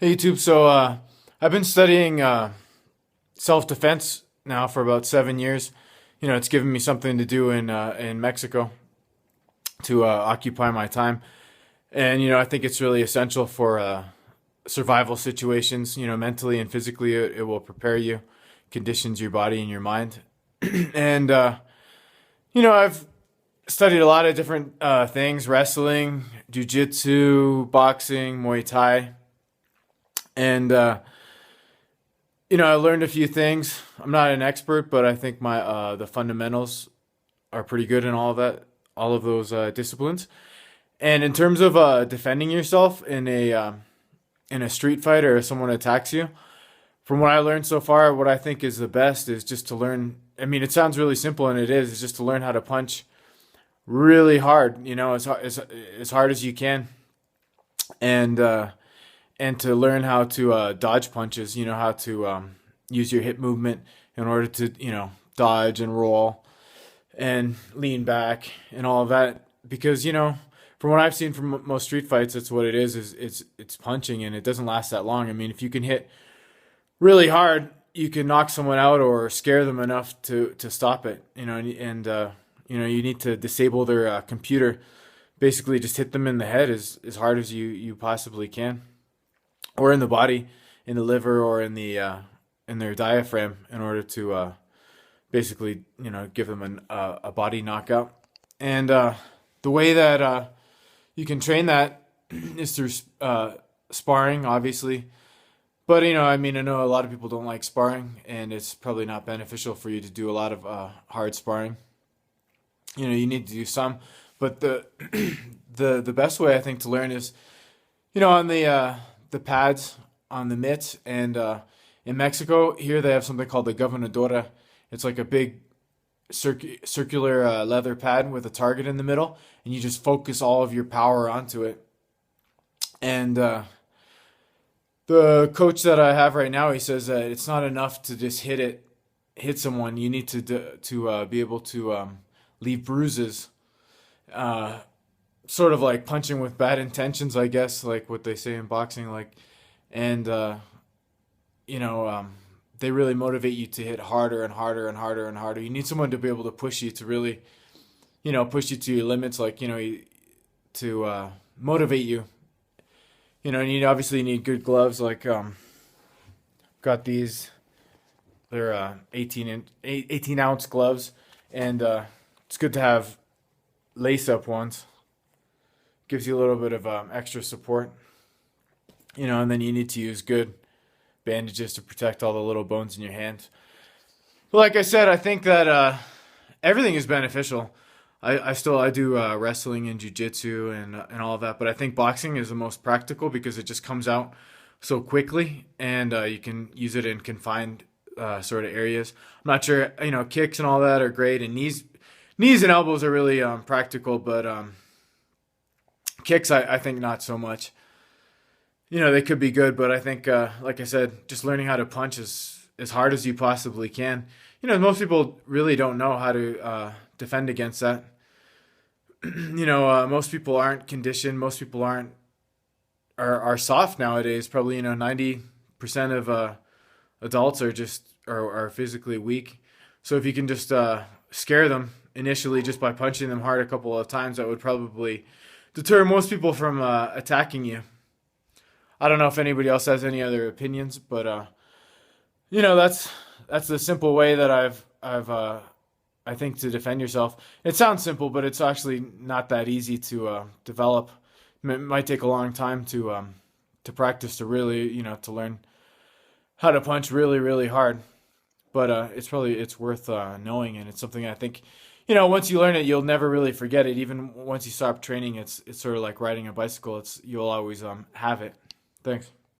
Hey YouTube, I've been studying self-defense now for about 7 years. It's given me something to do in Mexico to occupy my time, and I think it's really essential for survival situations. Mentally and physically, it will prepare you, conditions your body and your mind, and I've studied a lot of different things: wrestling, jujitsu, boxing, Muay Thai. And I learned a few things. I'm not an expert, but I think my the fundamentals are pretty good in all of those disciplines. And in terms of defending yourself in a street fight or if someone attacks you, from what I learned so far, what I think is the best is just to learn. I mean, it sounds really simple, and it is. It's just to learn how to punch really hard. As hard as you can, and to learn how to dodge punches. How to use your hip movement in order to dodge and roll and lean back and all of that. Because from what I've seen from most street fights, that's what it is. It's punching, and it doesn't last that long. I mean, if you can hit really hard, you can knock someone out or scare them enough to stop it. You need to disable their computer. Basically, just hit them in the head as hard as you possibly can, or in the body, in the liver, or in their diaphragm, in order to basically give them a body knockout. And the way that you can train that is through sparring, obviously. But I mean, I know a lot of people don't like sparring, and it's probably not beneficial for you to do a lot of hard sparring. You need to do some, but the best way I think to learn is on the pads, on the mitts. And in Mexico, here they have something called the governadora. It's like a big circular leather pad with a target in the middle, and you just focus all of your power onto it. And the coach that I have right now, he says that it's not enough to just hit someone. You need to be able to leave bruises. Sort of like punching with bad intentions, I guess, like what they say in boxing. And they really motivate you to hit harder and harder and harder and harder. You need someone to be able to push you to really, push you to your limits, to motivate you. And you obviously need good gloves. Got these. They're 18 ounce gloves, and it's good to have lace up ones. Gives you a little bit of extra support. And then you need to use good bandages to protect all the little bones in your hands. But like I said, I think that everything is beneficial. I do wrestling and jujitsu and all of that, but I think boxing is the most practical because it just comes out so quickly, and you can use it in confined sort of areas. I'm not sure, kicks and all that are great, and knees and elbows are really practical, but kicks I think not so much. They could be good, but I think, like I said, just learning how to punch as hard as you possibly can. Most people really don't know how to defend against that. Most people aren't conditioned. Most people are soft nowadays. Probably 90% of adults are physically weak. So if you can just scare them initially just by punching them hard a couple of times, that would probably deter most people from attacking you. I don't know if anybody else has any other opinions, but that's the simple way that I think to defend yourself. It sounds simple, but it's actually not that easy to develop. It might take a long time to practice, to really to learn how to punch really really hard. But it's worth knowing, and it's something I think once you learn it, you'll never really forget it. Even once you stop training, it's sort of like riding a bicycle. You'll always have it. Thanks.